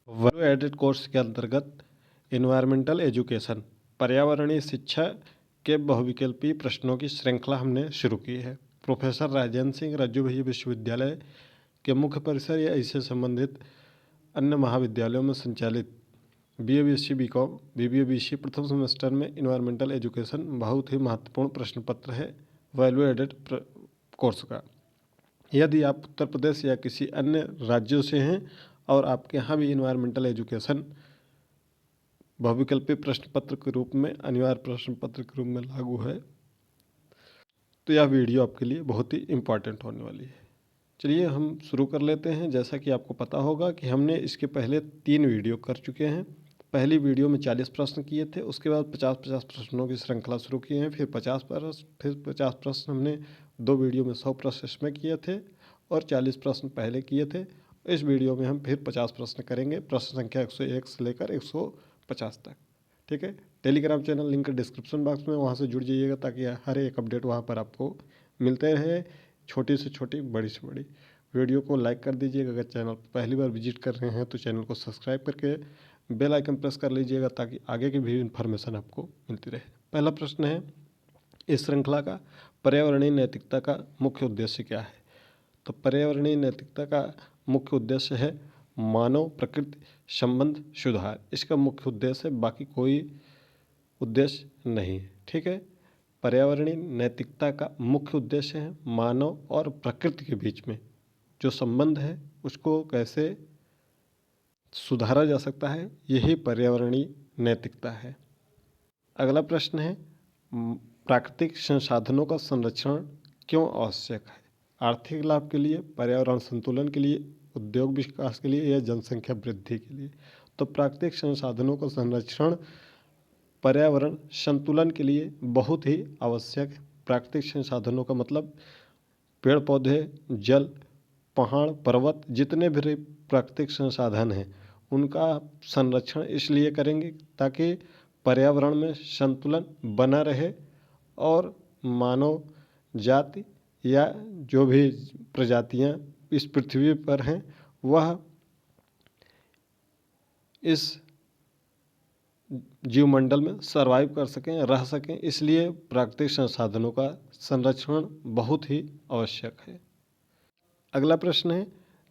Value added course के अंतर्गत environmental education पर्यावरणीय शिक्षा के बहुविकल्पीय प्रश्नों की श्रृंखला हमने शुरू की है। प्रोफेसर राजेंद्र सिंह रज्जू भैया विश्वविद्यालय के मुख्य परिसर या इससे संबंधित अन्य महाविद्यालयों में संचालित BA BSc BCom BBA BC प्रथम सेमेस्टर में इन्वायरमेंटल एजुकेशन बहुत ही महत्वपूर्ण प्रश्न पत्र है वैल्यू एडेड कोर्स का। यदि आप उत्तर प्रदेश या किसी अन्य राज्यों से हैं और आपके यहाँ भी इन्वायरमेंटल एजुकेशन बहुविकल्पीय प्रश्न पत्र के रूप में अनिवार्य प्रश्न पत्र के रूप में लागू है तो यह वीडियो आपके लिए बहुत ही इम्पॉर्टेंट होने वाली है। चलिए हम शुरू कर लेते हैं। जैसा कि आपको पता होगा कि हमने इसके पहले 3 वीडियो कर चुके हैं। पहली वीडियो में 40 प्रश्न किए थे, उसके बाद 50-50 प्रश्नों की श्रृंखला शुरू किए हैं, फिर 50 प्रश्न हमने 2 वीडियो में 100 प्रश्न इसमें किए थे और 40 प्रश्न पहले किए थे। इस वीडियो में हम फिर 50 प्रश्न करेंगे, प्रश्न संख्या 101 से लेकर 150 तक। ठीक है, Telegram channel link description box में, वहाँ से जुड़ जाइएगा ताकि हर एक अपडेट वहाँ पर आपको मिलते रहे। छोटी से छोटी, बड़ी से बड़ी। वीडियो को लाइक कर दीजिएगा। अगर चैनल पहली बार विजिट कर रहे हैं तो चैनल को सब्सक्राइब करके बेल आइकन प्रेस कर लीजिएगा ताकि आगे की भी इन्फॉर्मेशन आपको मिलती रहे। पहला प्रश्न है इस श्रृंखला का, पर्यावरणीय नैतिकता का मुख्य उद्देश्य क्या है? तो पर्यावरणीय नैतिकता का मुख्य उद्देश्य है मानव प्रकृति संबंध सुधार। इसका मुख्य उद्देश्य है, बाकी कोई उद्देश्य नहीं है। ठीक है, पर्यावरणीय नैतिकता का मुख्य उद्देश्य है मानव और प्रकृति के बीच में जो संबंध है उसको कैसे सुधारा जा सकता है, यही पर्यावरणीय नैतिकता है। अगला प्रश्न है प्राकृतिक संसाधनों का संरक्षण क्यों आवश्यक है? आर्थिक लाभ के लिए, पर्यावरण संतुलन के लिए, उद्योग विकास के लिए या जनसंख्या वृद्धि के लिए? तो प्राकृतिक संसाधनों का संरक्षण पर्यावरण संतुलन के लिए बहुत ही आवश्यक है। प्राकृतिक संसाधनों का मतलब पेड़ पौधे, जल, पहाड़, पर्वत, जितने भी प्राकृतिक संसाधन हैं उनका संरक्षण इसलिए करेंगे ताकि पर्यावरण में संतुलन बना रहे और मानव जाति या जो भी प्रजातियां इस पृथ्वी पर हैं वह इस जीवमंडल में सरवाइव कर सकें, रह सकें। इसलिए प्राकृतिक संसाधनों का संरक्षण बहुत ही आवश्यक है। अगला प्रश्न है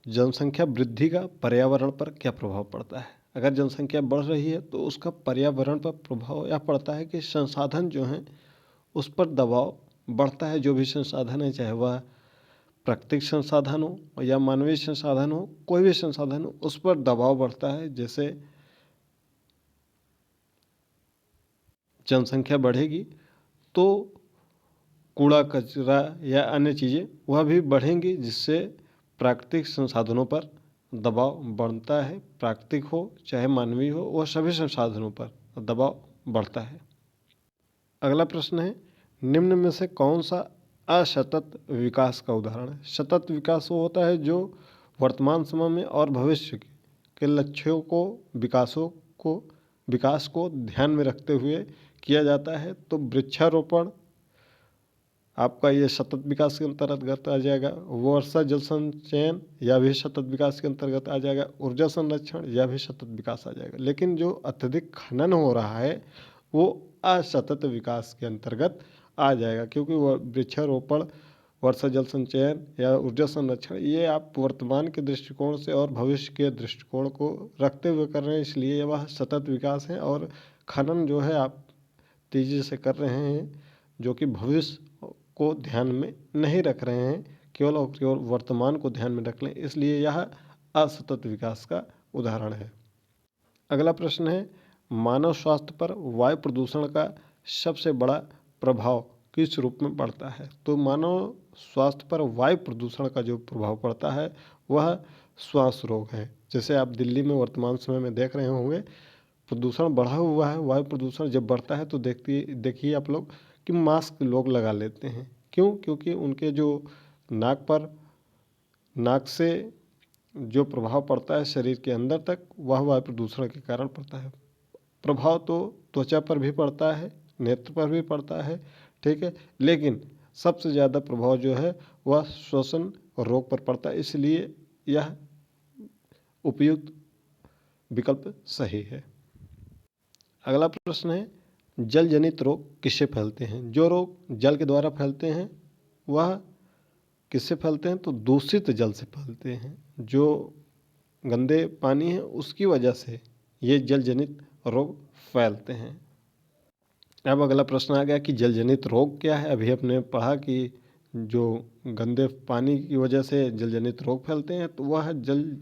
जनसंख्या वृद्धि का पर्यावरण पर क्या प्रभाव पड़ता है? अगर जनसंख्या बढ़ रही है तो उसका पर्यावरण पर प्रभाव यह पड़ता है कि संसाधन जो हैं उस पर दबाव बढ़ता है। जो भी संसाधन है, चाहे वह प्राकृतिक संसाधन हो या मानवीय संसाधन हो, कोई भी संसाधन हो, उस पर दबाव बढ़ता है। जैसे जनसंख्या बढ़ेगी तो कूड़ा कचरा या अन्य चीज़ें वह भी बढ़ेंगी, जिससे प्राकृतिक संसाधनों पर दबाव बढ़ता है। प्राकृतिक हो चाहे मानवीय हो, वह सभी संसाधनों पर दबाव बढ़ता है। अगला प्रश्न है निम्न में से कौन सा असतत विकास का उदाहरण है? सतत विकास वो होता है जो वर्तमान समय में और भविष्य के लक्ष्यों को, विकास को ध्यान में रखते हुए किया जाता है। तो वृक्षारोपण आपका ये सतत विकास के अंतर्गत आ जाएगा। वर्षा जल संचयन यह भी सतत विकास के अंतर्गत आ जाएगा। ऊर्जा संरक्षण यह भी सतत विकास आ जाएगा। लेकिन जो अत्यधिक खनन हो रहा है वो असतत विकास के अंतर्गत आ जाएगा, क्योंकि वृक्षारोपण, वर्षा जल संचयन या ऊर्जा संरक्षण ये आप वर्तमान के दृष्टिकोण से और भविष्य के दृष्टिकोण को रखते हुए कर रहे हैं, इसलिए वह सतत विकास है। और खनन जो है आप तेजी से कर रहे हैं, जो कि भविष्य को ध्यान में नहीं रख रहे हैं, केवल और केवल वर्तमान को ध्यान में रख लें, इसलिए यह असतत विकास का उदाहरण है। अगला प्रश्न है मानव स्वास्थ्य पर वायु प्रदूषण का सबसे बड़ा प्रभाव किस रूप में पड़ता है? तो मानव स्वास्थ्य पर वायु प्रदूषण का जो प्रभाव पड़ता है वह श्वास रोग है। जैसे आप दिल्ली में वर्तमान समय में देख रहे होंगे प्रदूषण बढ़ा हुआ है। वायु प्रदूषण जब बढ़ता है तो देखिए आप लोग कि मास्क लोग लगा लेते हैं। क्यों? क्योंकि उनके जो नाक से जो प्रभाव पड़ता है शरीर के अंदर तक, वह वायु प्रदूषण के कारण पड़ता है। प्रभाव तो त्वचा पर भी पड़ता है, नेत्र पर भी पड़ता है, ठीक है, लेकिन सबसे ज़्यादा प्रभाव जो है वह श्वसन रोग पर पड़ता है। इसलिए यह उपयुक्त विकल्प सही है। अगला प्रश्न है, जल जनित रोग किससे फैलते हैं? जो रोग जल के द्वारा फैलते हैं वह किससे फैलते हैं? तो दूषित जल से फैलते हैं। जो गंदे पानी है उसकी वजह से ये जल जनित रोग फैलते हैं। अब अगला प्रश्न आ गया कि जल जनित रोग क्या है। अभी हमने पढ़ा कि जो गंदे पानी की वजह से जल जनित रोग फैलते हैं, तो वह जल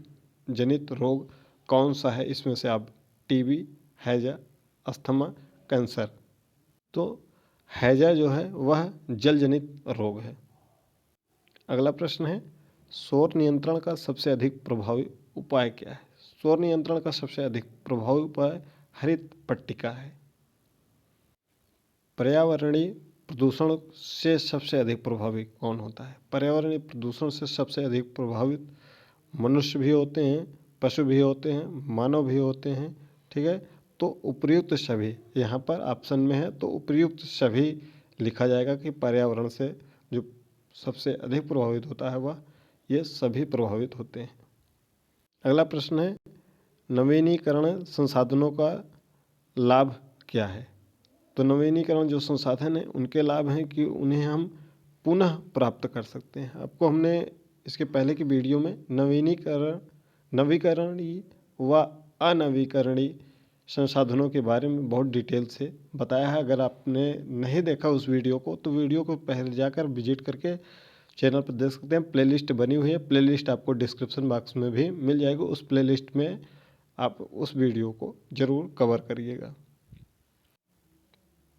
जनित रोग कौन सा है? इसमें से आप टीबी, हैजा, अस्थमा, कैंसर। तो हैजा जो है वह जल जनित रोग है। अगला प्रश्न है, शोर नियंत्रण का सबसे अधिक प्रभावी उपाय क्या है? शोर नियंत्रण का सबसे अधिक प्रभावी उपाय हरित पट्टिका है। पर्यावरणीय प्रदूषण से सबसे अधिक प्रभावी कौन होता है? पर्यावरणीय प्रदूषण से सबसे अधिक प्रभावित मनुष्य भी होते हैं, पशु भी होते हैं, मानव भी होते हैं। ठीक है, तो उपयुक्त सभी यहाँ पर ऑप्शन में है, तो उपयुक्त सभी लिखा जाएगा कि पर्यावरण से जो सबसे अधिक प्रभावित होता है वह ये सभी प्रभावित होते हैं। अगला प्रश्न है, नवीनीकरण संसाधनों का लाभ क्या है? तो नवीनीकरण जो संसाधन है उनके लाभ हैं कि उन्हें हम पुनः प्राप्त कर सकते हैं। आपको हमने इसके पहले की वीडियो में नवीकरणीय व अनवीकरणीय संसाधनों के बारे में बहुत डिटेल से बताया है। अगर आपने नहीं देखा उस वीडियो को, तो वीडियो को पहले जाकर विजिट करके चैनल पर देख सकते हैं। प्लेलिस्ट बनी हुई है, प्लेलिस्ट आपको डिस्क्रिप्शन बॉक्स में भी मिल जाएगी। उस प्लेलिस्ट में आप उस वीडियो को ज़रूर कवर करिएगा।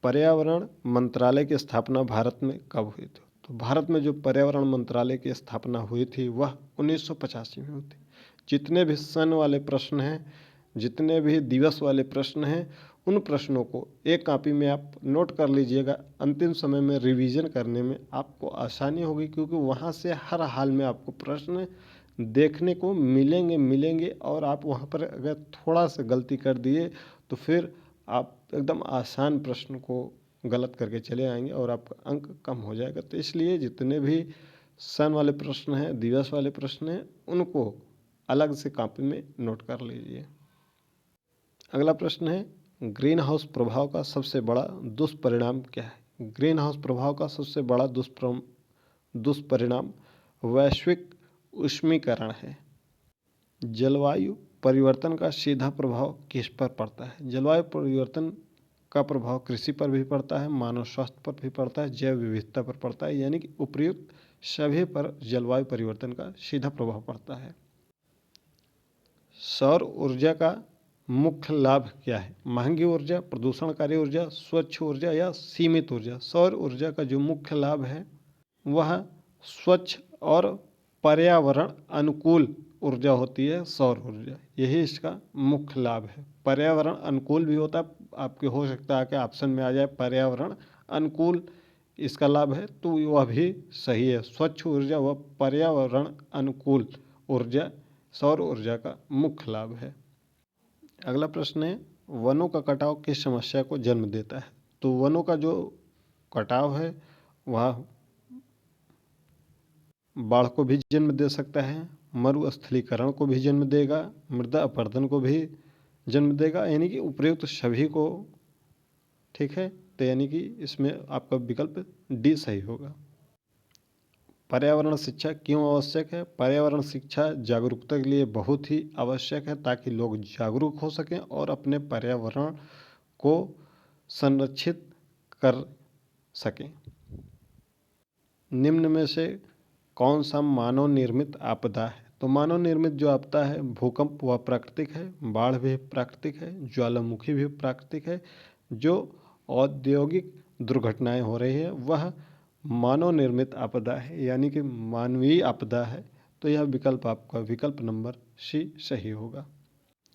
पर्यावरण मंत्रालय की स्थापना भारत में कब हुई थी? तो भारत में जो पर्यावरण मंत्रालय की स्थापना हुई थी वह 1985 में हुई थी। जितने भी सन वाले प्रश्न हैं, जितने भी दिवस वाले प्रश्न हैं, उन प्रश्नों को एक कॉपी में आप नोट कर लीजिएगा। अंतिम समय में रिवीजन करने में आपको आसानी होगी, क्योंकि वहाँ से हर हाल में आपको प्रश्न देखने को मिलेंगे और आप वहाँ पर अगर थोड़ा सा गलती कर दिए तो फिर आप एकदम आसान प्रश्न को गलत करके चले आएंगे और आपका अंक कम हो जाएगा। तो इसलिए जितने भी सन वाले प्रश्न हैं, दिवस वाले प्रश्न हैं, उनको अलग से कॉपी में नोट कर लीजिए। अगला प्रश्न है, ग्रीन हाउस प्रभाव का सबसे बड़ा दुष्परिणाम क्या है? ग्रीन हाउस प्रभाव का सबसे बड़ा दुष्परिणाम वैश्विक उष्मीकरण है। जलवायु परिवर्तन का सीधा प्रभाव किस पर पड़ता है? जलवायु परिवर्तन का प्रभाव कृषि पर भी पड़ता है, मानव स्वास्थ्य पर भी पड़ता है, जैव विविधता पर पड़ता है, यानी कि उपयुक्त सभी पर जलवायु परिवर्तन का सीधा प्रभाव पड़ता है। सौर ऊर्जा का मुख्य लाभ क्या है? महंगी ऊर्जा, प्रदूषणकारी ऊर्जा, स्वच्छ ऊर्जा या सीमित ऊर्जा? सौर ऊर्जा का जो मुख्य लाभ है वह स्वच्छ और पर्यावरण अनुकूल ऊर्जा होती है। सौर ऊर्जा यही इसका मुख्य लाभ है। पर्यावरण अनुकूल भी होता है, आपके हो सकता है कि ऑप्शन में आ जाए पर्यावरण अनुकूल इसका लाभ है, तो वह भी सही है। स्वच्छ ऊर्जा व पर्यावरण अनुकूल ऊर्जा सौर ऊर्जा का मुख्य लाभ है। अगला प्रश्न है, वनों का कटाव किस समस्या को जन्म देता है? तो वनों का जो कटाव है वह बाढ़ को भी जन्म दे सकता है, मरुस्थलीकरण को भी जन्म देगा, मृदा अपरदन को भी जन्म देगा, यानी कि उपयुक्त सभी को। ठीक है, तो यानी कि इसमें आपका विकल्प डी सही होगा। पर्यावरण शिक्षा क्यों आवश्यक है? पर्यावरण शिक्षा जागरूकता के लिए बहुत ही आवश्यक है, ताकि लोग जागरूक हो सकें और अपने पर्यावरण को संरक्षित कर सकें। निम्न में से कौन सा मानव निर्मित आपदा है? तो मानव निर्मित जो आपदा है, भूकंप वह प्राकृतिक है, बाढ़ भी प्राकृतिक है, ज्वालामुखी भी प्राकृतिक है। जो औद्योगिक दुर्घटनाएं हो रही है वह मानव निर्मित आपदा है, यानी कि मानवीय आपदा है। तो यह विकल्प आपका विकल्प नंबर सी सही होगा।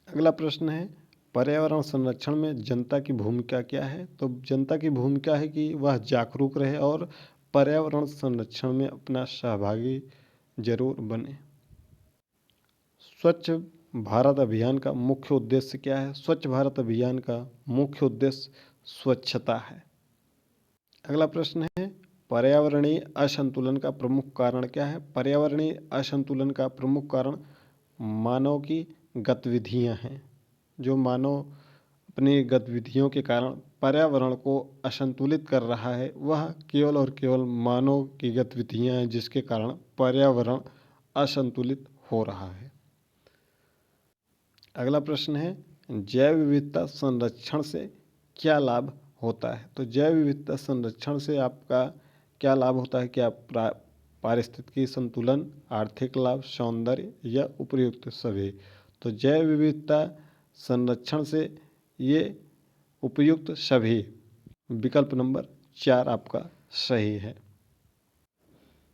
अगला प्रश्न है, पर्यावरण संरक्षण में जनता की भूमिका क्या है? तो जनता की भूमिका है कि वह जागरूक रहे और पर्यावरण संरक्षण में अपना सहभागी जरूर बने। स्वच्छ भारत अभियान का मुख्य उद्देश्य क्या है? स्वच्छ भारत अभियान का मुख्य उद्देश्य स्वच्छता है। अगला प्रश्न है, पर्यावरणीय असंतुलन का प्रमुख कारण क्या है? पर्यावरणीय असंतुलन का प्रमुख कारण मानव की गतिविधियां हैं। जो मानव अपनी गतिविधियों के कारण पर्यावरण को असंतुलित कर रहा है, वह केवल और केवल मानव की गतिविधियां हैं जिसके कारण पर्यावरण असंतुलित हो रहा है। अगला प्रश्न है, जैव विविधता संरक्षण से क्या लाभ होता है? तो जैव विविधता संरक्षण से आपका क्या लाभ होता है? क्या पारिस्थितिकी संतुलन, आर्थिक लाभ, सौंदर्य या उपयुक्त सभी? तो जैव विविधता संरक्षण से ये उपयुक्त सभी, विकल्प नंबर 4 आपका सही है।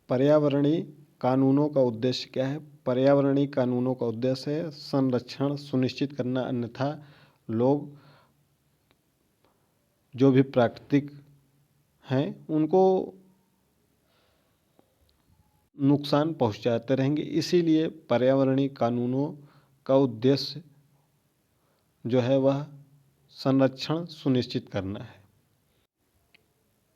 पर्यावरणीय कानूनों का उद्देश्य क्या है? पर्यावरणीय कानूनों का उद्देश्य है संरक्षण सुनिश्चित करना, अन्यथा लोग जो भी प्राकृतिक हैं उनको नुकसान पहुंचाते रहेंगे। इसीलिए पर्यावरणीय कानूनों का उद्देश्य जो है वह संरक्षण सुनिश्चित करना है।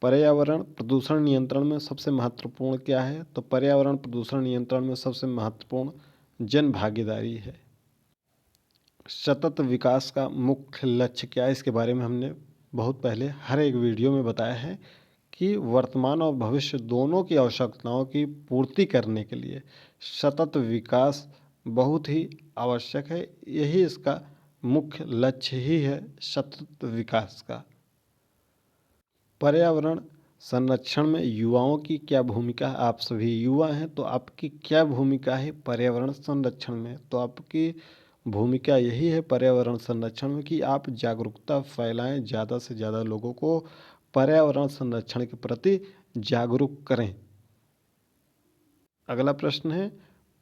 पर्यावरण प्रदूषण नियंत्रण में सबसे महत्वपूर्ण क्या है? तो पर्यावरण प्रदूषण नियंत्रण में सबसे महत्वपूर्ण जन भागीदारी है। सतत विकास का मुख्य लक्ष्य क्या है? इसके बारे में हमने बहुत पहले हर एक वीडियो में बताया है कि वर्तमान और भविष्य दोनों की आवश्यकताओं की पूर्ति करने के लिए सतत विकास बहुत ही आवश्यक है। यही इसका मुख्य लक्ष्य ही है, सतत विकास का। पर्यावरण संरक्षण में युवाओं की क्या भूमिका है? आप सभी युवा हैं तो आपकी क्या भूमिका है पर्यावरण संरक्षण में? तो आपकी भूमिका यही है पर्यावरण संरक्षण में कि आप जागरूकता फैलाएं, ज़्यादा से ज़्यादा लोगों को पर्यावरण संरक्षण के प्रति जागरूक करें। अगला प्रश्न है,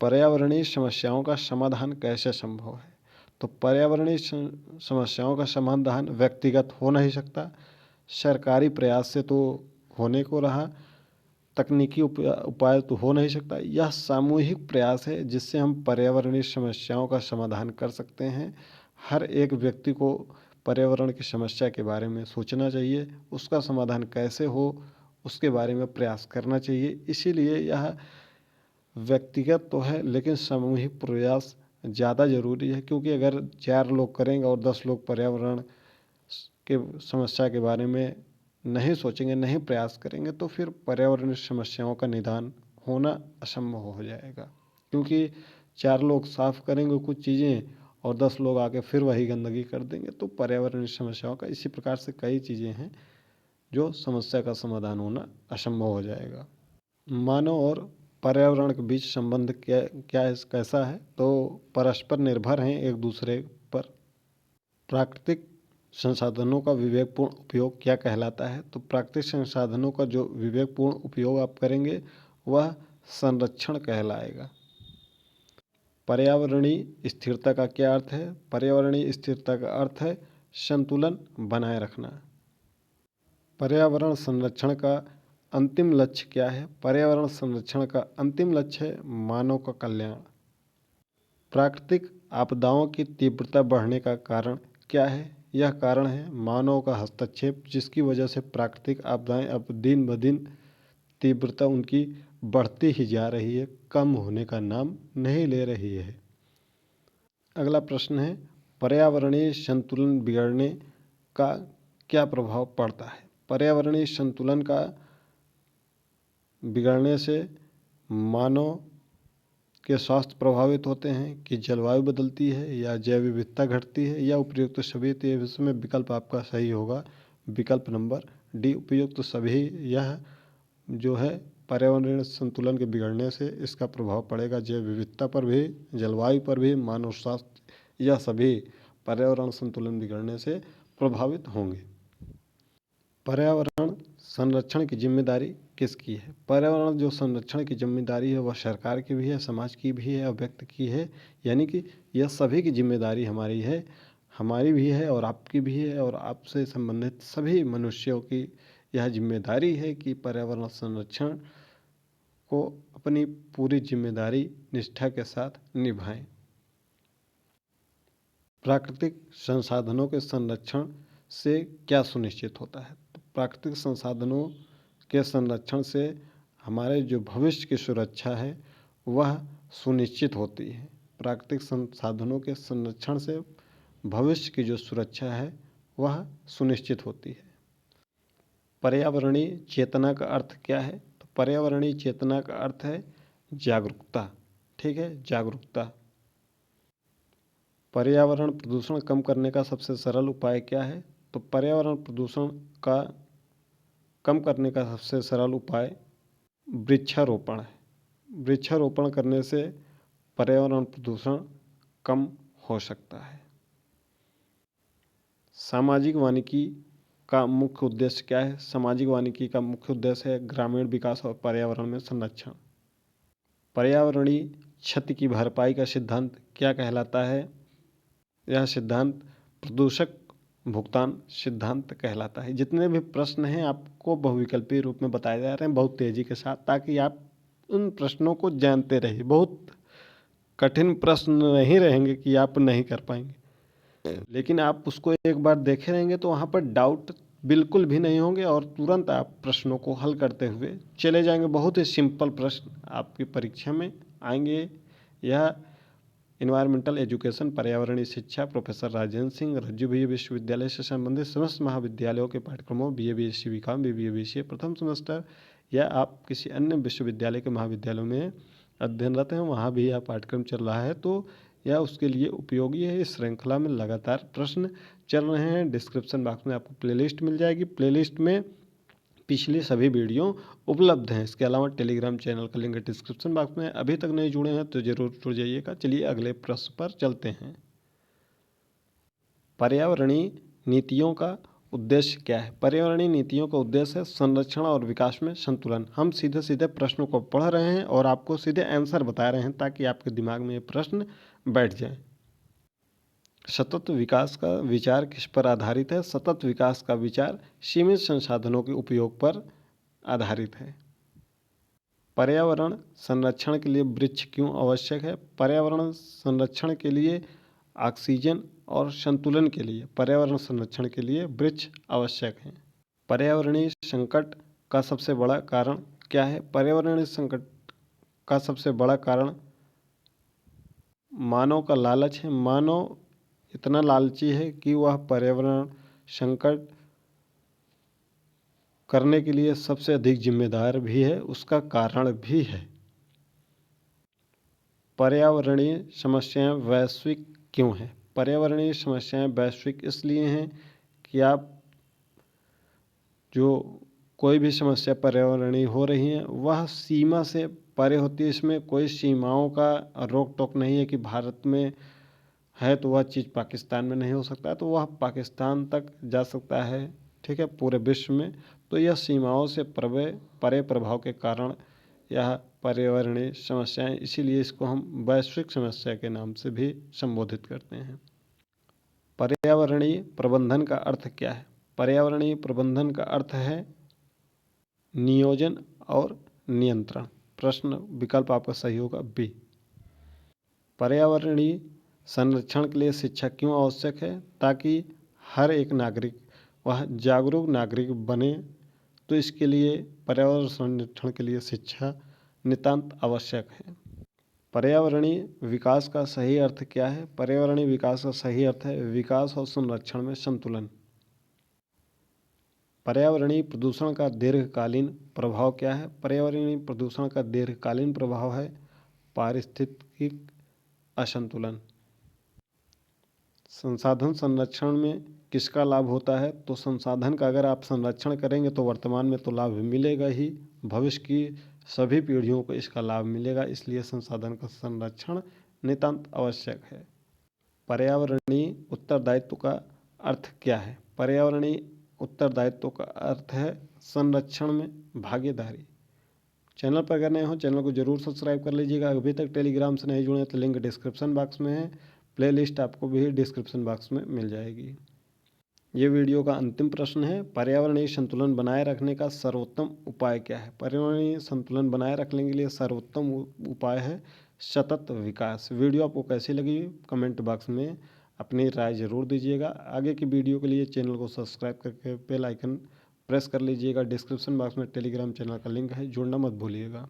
पर्यावरणीय समस्याओं का समाधान कैसे संभव है? तो पर्यावरणीय समस्याओं का समाधान व्यक्तिगत हो नहीं सकता, सरकारी प्रयास से तो होने को रहा, तकनीकी उपाय तो हो नहीं सकता। यह सामूहिक प्रयास है जिससे हम पर्यावरणीय समस्याओं का समाधान कर सकते हैं। हर एक व्यक्ति को पर्यावरण की समस्या के बारे में सोचना चाहिए, उसका समाधान कैसे हो उसके बारे में प्रयास करना चाहिए। इसीलिए यह व्यक्तिगत तो है लेकिन सामूहिक प्रयास ज़्यादा ज़रूरी है, क्योंकि अगर 4 लोग करेंगे और 10 लोग पर्यावरण के समस्या के बारे में नहीं सोचेंगे, नहीं प्रयास करेंगे, तो फिर पर्यावरणीय समस्याओं का निदान होना असंभव हो जाएगा। क्योंकि 4 लोग साफ करेंगे कुछ चीज़ें और 10 लोग आके फिर वही गंदगी कर देंगे, तो पर्यावरणीय समस्याओं का इसी प्रकार से कई चीज़ें हैं जो समस्या का समाधान होना असंभव हो जाएगा। मानव और पर्यावरण के बीच संबंध कैसा है? तो परस्पर निर्भर हैं एक दूसरे पर। प्राकृतिक संसाधनों का विवेकपूर्ण उपयोग क्या कहलाता है? तो प्राकृतिक संसाधनों का जो विवेकपूर्ण उपयोग आप करेंगे वह संरक्षण कहलाएगा। पर्यावरणीय स्थिरता का क्या अर्थ है? पर्यावरणीय स्थिरता का अर्थ है संतुलन बनाए रखना। पर्यावरण संरक्षण का अंतिम लक्ष्य क्या है? पर्यावरण संरक्षण का अंतिम लक्ष्य है मानव का कल्याण। प्राकृतिक आपदाओं की तीव्रता बढ़ने का कारण क्या है? यह कारण है मानव का हस्तक्षेप, जिसकी वजह से प्राकृतिक आपदाएं अब दिन ब दिन तीव्रता उनकी बढ़ती ही जा रही है, कम होने का नाम नहीं ले रही है। अगला प्रश्न है, पर्यावरणीय संतुलन बिगड़ने का क्या प्रभाव पड़ता है? पर्यावरणीय संतुलन का बिगड़ने से मानव के स्वास्थ्य प्रभावित होते हैं, कि जलवायु बदलती है या जैव विविधता घटती है या उपयुक्त सभी? तो इसमें विकल्प आपका सही होगा, विकल्प नंबर डी, उपयुक्त सभी। यह जो है पर्यावरणीय संतुलन के बिगड़ने से इसका प्रभाव पड़ेगा जैव विविधता पर भी, जलवायु पर भी, मानव स्वास्थ्य, यह सभी पर्यावरण संतुलन बिगड़ने से प्रभावित होंगे। पर्यावरण संरक्षण की जिम्मेदारी किसकी है? पर्यावरण जो संरक्षण की जिम्मेदारी है वह सरकार की भी है, समाज की भी है और व्यक्ति की है, यानी कि यह सभी की जिम्मेदारी हमारी है, हमारी भी है और आपकी भी है और आपसे संबंधित सभी मनुष्यों की यह जिम्मेदारी है कि पर्यावरण संरक्षण को अपनी पूरी जिम्मेदारी निष्ठा के साथ निभाएं। प्राकृतिक संसाधनों के संरक्षण से क्या सुनिश्चित होता है? तो प्राकृतिक संसाधनों के संरक्षण से हमारे जो भविष्य की सुरक्षा है वह सुनिश्चित होती है। प्राकृतिक संसाधनों के संरक्षण से भविष्य की जो सुरक्षा है वह सुनिश्चित होती है। पर्यावरणीय चेतना का अर्थ क्या है? तो पर्यावरणीय चेतना का अर्थ है जागरूकता। ठीक है, जागरूकता। पर्यावरण प्रदूषण कम करने का सबसे सरल उपाय क्या है? तो पर्यावरण प्रदूषण का कम करने का सबसे सरल उपाय वृक्षारोपण है। वृक्षारोपण करने से पर्यावरण प्रदूषण कम हो सकता है। सामाजिक वानिकी का मुख्य उद्देश्य क्या है? सामाजिक वानिकी का मुख्य उद्देश्य है ग्रामीण विकास और पर्यावरण में संरक्षण। पर्यावरणीय क्षति की भरपाई का सिद्धांत क्या कहलाता है? यह सिद्धांत प्रदूषक भुगतान सिद्धांत कहलाता है। जितने भी प्रश्न हैं आपको बहुविकल्पीय रूप में बताए जा रहे हैं बहुत तेज़ी के साथ, ताकि आप उन प्रश्नों को जानते रहिए। बहुत कठिन प्रश्न नहीं रहेंगे कि आप नहीं कर पाएंगे, लेकिन आप उसको एक बार देखे रहेंगे तो वहाँ पर डाउट बिल्कुल भी नहीं होंगे और तुरंत आप प्रश्नों को हल करते हुए चले जाएंगे। बहुत ही सिंपल प्रश्न आपकी परीक्षा में आएंगे। यह इन्वायरमेंटल एजुकेशन पर्यावरणीय शिक्षा प्रोफेसर राजेंद्र सिंह रज्जू BA विश्वविद्यालय से संबंधित समस्त महाविद्यालयों के पाठ्यक्रमों BA BSc BCom BBA BCA प्रथम सेमेस्टर या आप किसी अन्य विश्वविद्यालय के महाविद्यालयों में अध्ययनरत हैं, वहाँ भी यह पाठ्यक्रम चल रहा है तो यह उसके लिए उपयोगी है। इस श्रृंखला में लगातार प्रश्न चल रहे हैं। डिस्क्रिप्शन बॉक्स में आपको प्लेलिस्ट मिल जाएगी। प्लेलिस्ट में पिछली सभी वीडियो उपलब्ध हैं। इसके अलावा टेलीग्राम चैनल का लिंक डिस्क्रिप्शन बॉक्स में। अभी तक नहीं जुड़े हैं तो जरूर जुड़ जाइएगा। चलिए अगले प्रश्न पर चलते हैं। पर्यावरणीय नीतियों का उद्देश्य क्या है? पर्यावरणीय नीतियों का उद्देश्य है संरक्षण और विकास में संतुलन। हम सीधे सीधे प्रश्नों को पढ़ रहे हैं और आपको सीधे आंसर बता रहे हैं ताकि आपके दिमाग में ये प्रश्न बैठ जाए। सतत विकास का विचार किस पर आधारित है? सतत विकास का विचार सीमित संसाधनों के उपयोग पर आधारित है। पर्यावरण संरक्षण के लिए वृक्ष क्यों आवश्यक है? पर्यावरण संरक्षण के लिए ऑक्सीजन और संतुलन के लिए पर्यावरण संरक्षण के लिए वृक्ष आवश्यक हैं। पर्यावरणीय संकट का सबसे बड़ा कारण क्या है? पर्यावरणीय संकट का सबसे बड़ा कारण मानव का लालच है। मानव इतना लालची है कि वह पर्यावरण संकट करने के लिए सबसे अधिक जिम्मेदार भी है, उसका कारण भी है। पर्यावरणीय समस्याएं वैश्विक क्यों हैं? पर्यावरणीय समस्याएं वैश्विक इसलिए हैं कि आप जो कोई भी समस्या पर्यावरणीय हो रही है वह सीमा से परे होती है। इसमें कोई सीमाओं का रोक टोक नहीं है कि भारत में है तो वह चीज़ पाकिस्तान में नहीं हो सकता है तो वह पाकिस्तान तक जा सकता है। ठीक है, पूरे विश्व में। तो यह सीमाओं से परे प्रभाव के कारण यह पर्यावरणीय समस्याएं, इसीलिए इसको हम वैश्विक समस्या के नाम से भी संबोधित करते हैं। पर्यावरणीय प्रबंधन का अर्थ क्या है? पर्यावरणीय प्रबंधन का अर्थ है नियोजन और नियंत्रण। प्रश्न विकल्प आपका सही होगा बी। पर्यावरणीय संरक्षण के लिए शिक्षा क्यों आवश्यक है? ताकि हर एक नागरिक वह जागरूक नागरिक बने। तो इसके लिए पर्यावरण संरक्षण के लिए शिक्षा नितांत आवश्यक है। पर्यावरणीय विकास का सही अर्थ क्या है? पर्यावरणीय विकास का सही अर्थ है विकास और संरक्षण में संतुलन। पर्यावरणीय प्रदूषण का दीर्घकालीन प्रभाव क्या है? पर्यावरणीय प्रदूषण का दीर्घकालीन प्रभाव है पारिस्थितिक असंतुलन। संसाधन संरक्षण में किसका लाभ होता है? तो संसाधन का अगर आप संरक्षण करेंगे तो वर्तमान में तो लाभ मिलेगा ही, भविष्य की सभी पीढ़ियों को इसका लाभ मिलेगा। इसलिए संसाधन का संरक्षण नितांत आवश्यक है। पर्यावरणीय उत्तरदायित्व का अर्थ क्या है? पर्यावरणीय उत्तरदायित्व का अर्थ है संरक्षण में भागीदारी। चैनल पर अगर नए हो चैनल को जरूर सब्सक्राइब कर लीजिएगा। अभी तक टेलीग्राम से नहीं जुड़े तो लिंक डिस्क्रिप्शन बॉक्स में है। प्लेलिस्ट आपको भी डिस्क्रिप्शन बॉक्स में मिल जाएगी। ये वीडियो का अंतिम प्रश्न है, पर्यावरणीय संतुलन बनाए रखने का सर्वोत्तम उपाय क्या है? पर्यावरणीय संतुलन बनाए रखने के लिए सर्वोत्तम उपाय है सतत विकास। वीडियो आपको कैसी लगी कमेंट बॉक्स में अपनी राय जरूर दीजिएगा। आगे की वीडियो के लिए चैनल को सब्सक्राइब करके बेल आइकन प्रेस कर लीजिएगा। डिस्क्रिप्शन बॉक्स में टेलीग्राम चैनल का लिंक है, जुड़ना मत भूलिएगा।